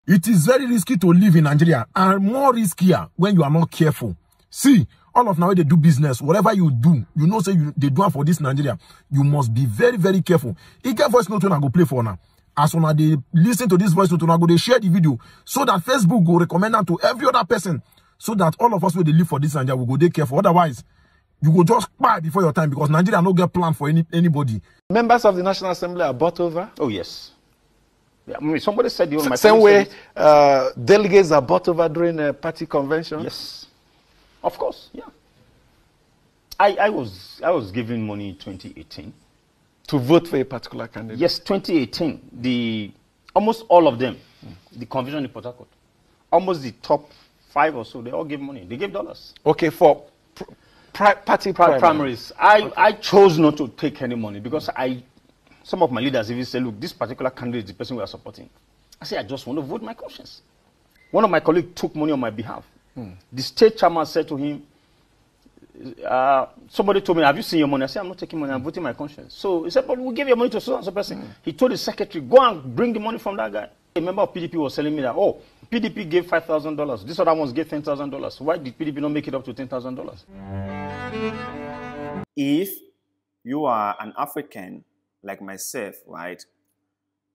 It is very risky to live in Nigeria, and more riskier when you are not careful. See, all of now they do business, whatever you do, you know, say they do it for this Nigeria, you must be very, very careful. It get voice note when I go play for now. As soon as they listen to this voice note, I go they share the video so that Facebook will recommend that to every other person, so that all of us will live for this Nigeria will go they careful. Otherwise, you go just buy before your time, because Nigeria no get plan for anybody. Members of the National Assembly are bought over. Oh yes. Yeah, I mean, somebody said you. Same way, delegates are bought over during a party convention. Yes, of course. Yeah. I was given money in 2018 to vote for a particular candidate. Yes, 2018. Almost all of them, the convention in Port Harcourt, almost the top 5 or so, they all gave money. They gave dollars. Okay, for party primaries. I chose not to take any money because some of my leaders even say, look, this particular candidate is the person we are supporting. I say, I just want to vote my conscience. One of my colleagues took money on my behalf. The state chairman said to him, somebody told me, have you seen your money? I said, I'm not taking money, I'm voting my conscience. So he said, but we'll give your money to so and so person. He told his secretary, go and bring the money from that guy. A member of PDP was telling me that, oh, PDP gave $5,000. This other ones gave $10,000. Why did PDP not make it up to $10,000? If you are an African like myself, right,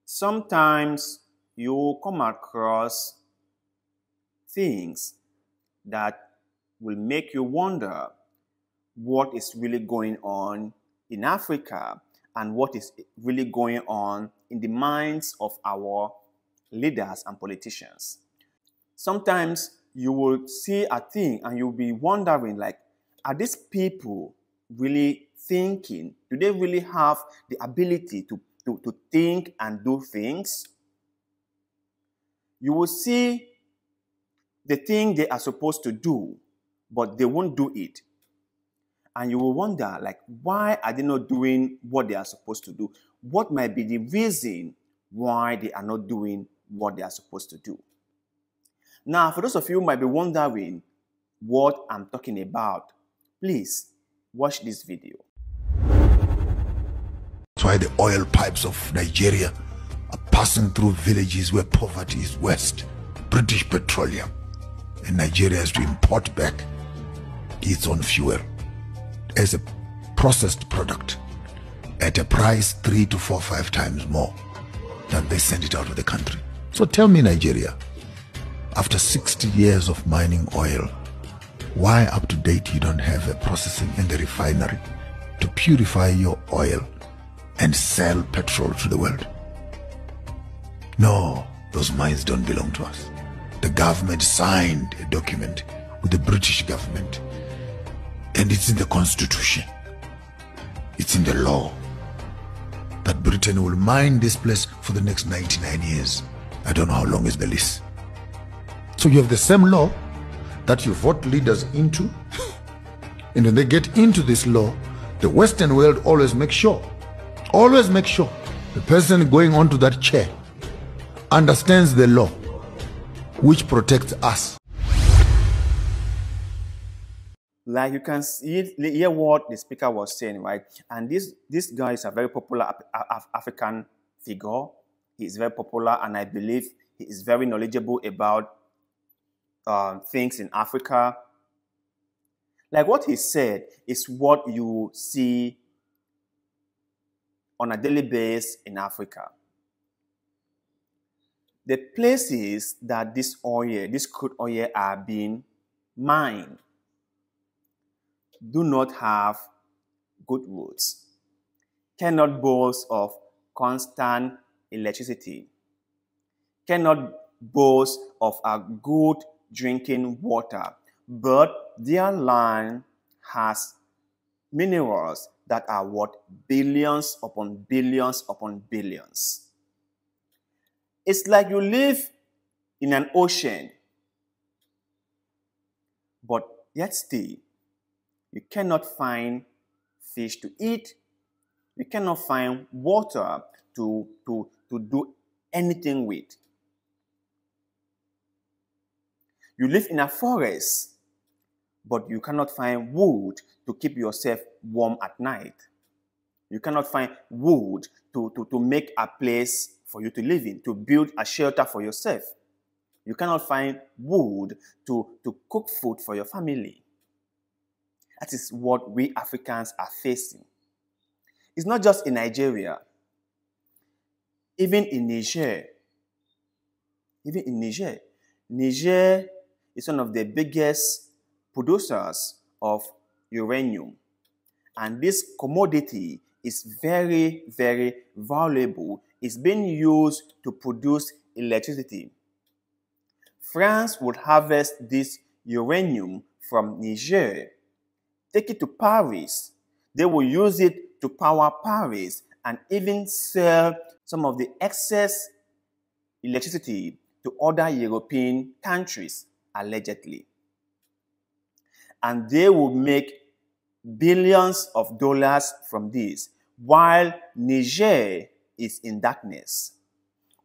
sometimes you come across things that will make you wonder what is really going on in Africa and what is really going on in the minds of our leaders and politicians. Sometimes you will see a thing and you'll be wondering, like, are these people really thinking? Do they really have the ability to think and do things? You will see the thing they are supposed to do, but they won't do it. And you will wonder, like, why are they not doing what they are supposed to do? What might be the reason why they are not doing what they are supposed to do? Now, for those of you who might be wondering what I'm talking about, please watch this video. That's why the oil pipes of Nigeria are passing through villages where poverty is worst. British Petroleum. And Nigeria has to import back its own fuel as a processed product at a price 3 to 4, 5 times more than they send it out of the country. So tell me, Nigeria, after 60 years of mining oil, why up to date you don't have a processing and a refinery to purify your oil and sell petrol to the world? No, those mines don't belong to us. The government signed a document with the British government, and it's in the constitution, it's in the law, that Britain will mine this place for the next 99 years. I don't know how long is the lease. So you have the same law that you vote leaders into, and when they get into this law, the Western world always make sure the person going onto that chair understands the law which protects us. Like you can hear what the speaker was saying, right? And this guy is a very popular African figure. He is very popular, and I believe he is very knowledgeable about things in Africa. Like what he said is what you see on a daily basis in Africa. The places that this crude oil are being mined do not have good roads, cannot boast of constant electricity, cannot boast of a good drinking water, but their land has minerals that are worth billions upon billions upon billions. It's like you live in an ocean, but yet still, you cannot find fish to eat. You cannot find water to do anything with. You live in a forest, but you cannot find wood to keep yourself warm at night. You cannot find wood to make a place for you to live in, to build a shelter for yourself. You cannot find wood to cook food for your family. That is what we Africans are facing. It's not just in Nigeria. Even in Niger. Niger is one of the biggest producers of uranium. And this commodity is very, very valuable. It's being used to produce electricity. France would harvest this uranium from Niger, take it to Paris. They will use it to power Paris and even sell some of the excess electricity to other European countries, allegedly. And they will make billions of dollars from this, while Niger is in darkness.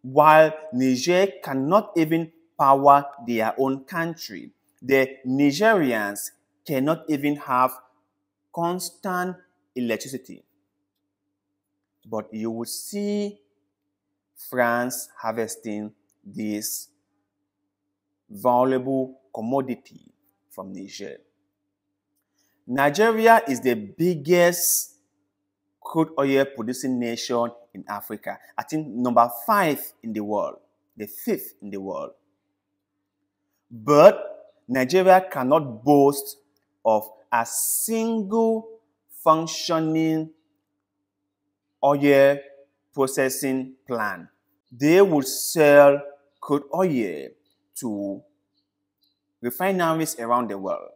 While Niger cannot even power their own country, the Nigerians cannot even have constant electricity. But you will see France harvesting this valuable commodity from Niger. Nigeria is the biggest crude oil producing nation in Africa. I think number 5 in the world, the 5th in the world. But Nigeria cannot boast of a single functioning oil processing plant. They would sell crude oil to refineries around the world.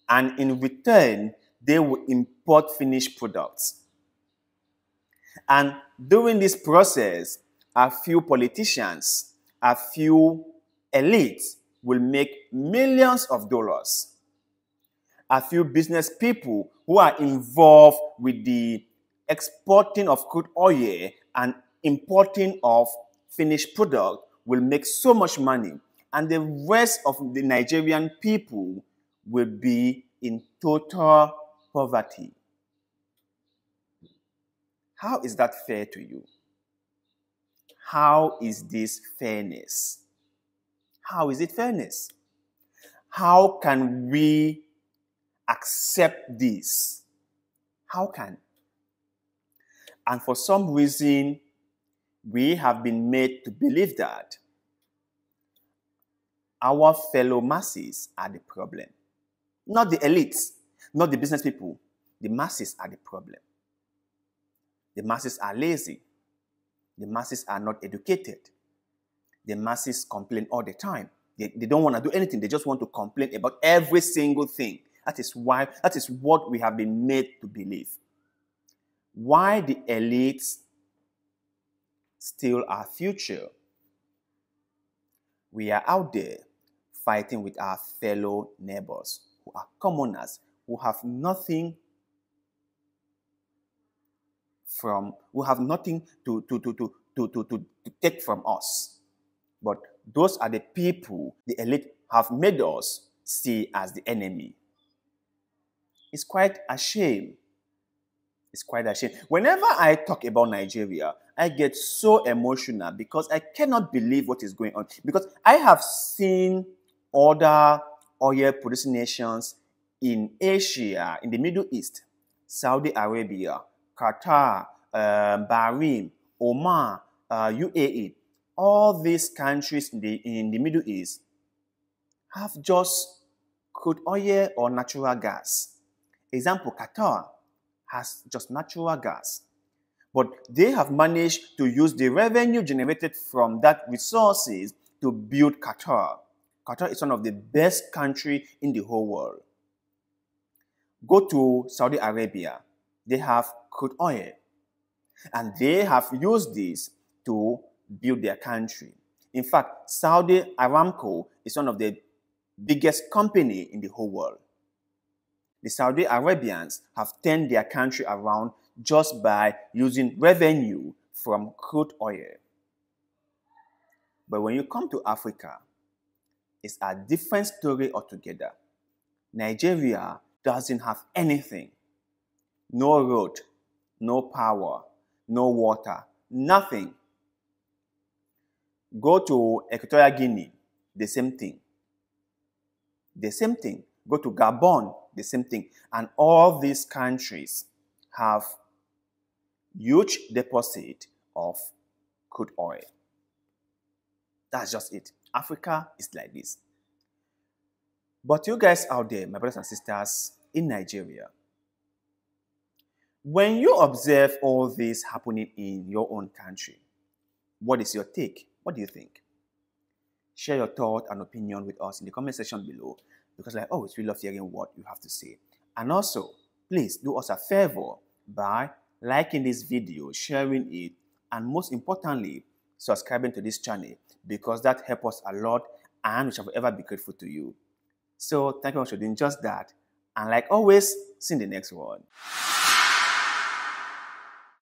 And in return, they will import finished products. And during this process, a few politicians, a few elites will make millions of dollars. A few business people who are involved with the exporting of crude oil and importing of finished product will make so much money. And the rest of the Nigerian people will be in total poverty. How is that fair to you? How is this fairness? How is it fairness? How can we accept this? How can? And for some reason, we have been made to believe that our fellow masses are the problem. Not the elites, not the business people. The masses are the problem. The masses are lazy. The masses are not educated. The masses complain all the time. They don't want to do anything. They just want to complain about every single thing. That is what we have been made to believe. Why the elites steal our future? We are out there fighting with our fellow neighbors who are commoners, who have nothing to take from us. But those are the people the elite have made us see as the enemy. It's quite a shame. It's quite a shame. Whenever I talk about Nigeria, I get so emotional because I cannot believe what is going on. Because I have seen other oil-producing nations in Asia, in the Middle East, Saudi Arabia, Qatar, Bahrain, Oman, UAE. All these countries in the Middle East have just crude oil or natural gas. Example, Qatar has just natural gas. But they have managed to use the revenue generated from that resources to build Qatar. Qatar is one of the best countries in the whole world. Go to Saudi Arabia. They have crude oil. And they have used this to build their country. In fact, Saudi Aramco is one of the biggest companies in the whole world. The Saudi Arabians have turned their country around just by using revenue from crude oil. But when you come to Africa, it's a different story altogether. Nigeria doesn't have anything. No road, no power, no water, nothing. Go to Equatorial Guinea, the same thing. The same thing. Go to Gabon, the same thing. And all these countries have huge deposit of crude oil. That's just it. Africa is like this. But you guys out there, my brothers and sisters in Nigeria, when you observe all this happening in your own country, what is your take? What do you think? Share your thought and opinion with us in the comment section below, because I always really love hearing what you have to say. And also, please do us a favor by liking this video, sharing it, and most importantly, subscribing to this channel, because that helps us a lot and we shall forever be grateful to you. So thank you very much for doing just that. And like always, see you in the next one.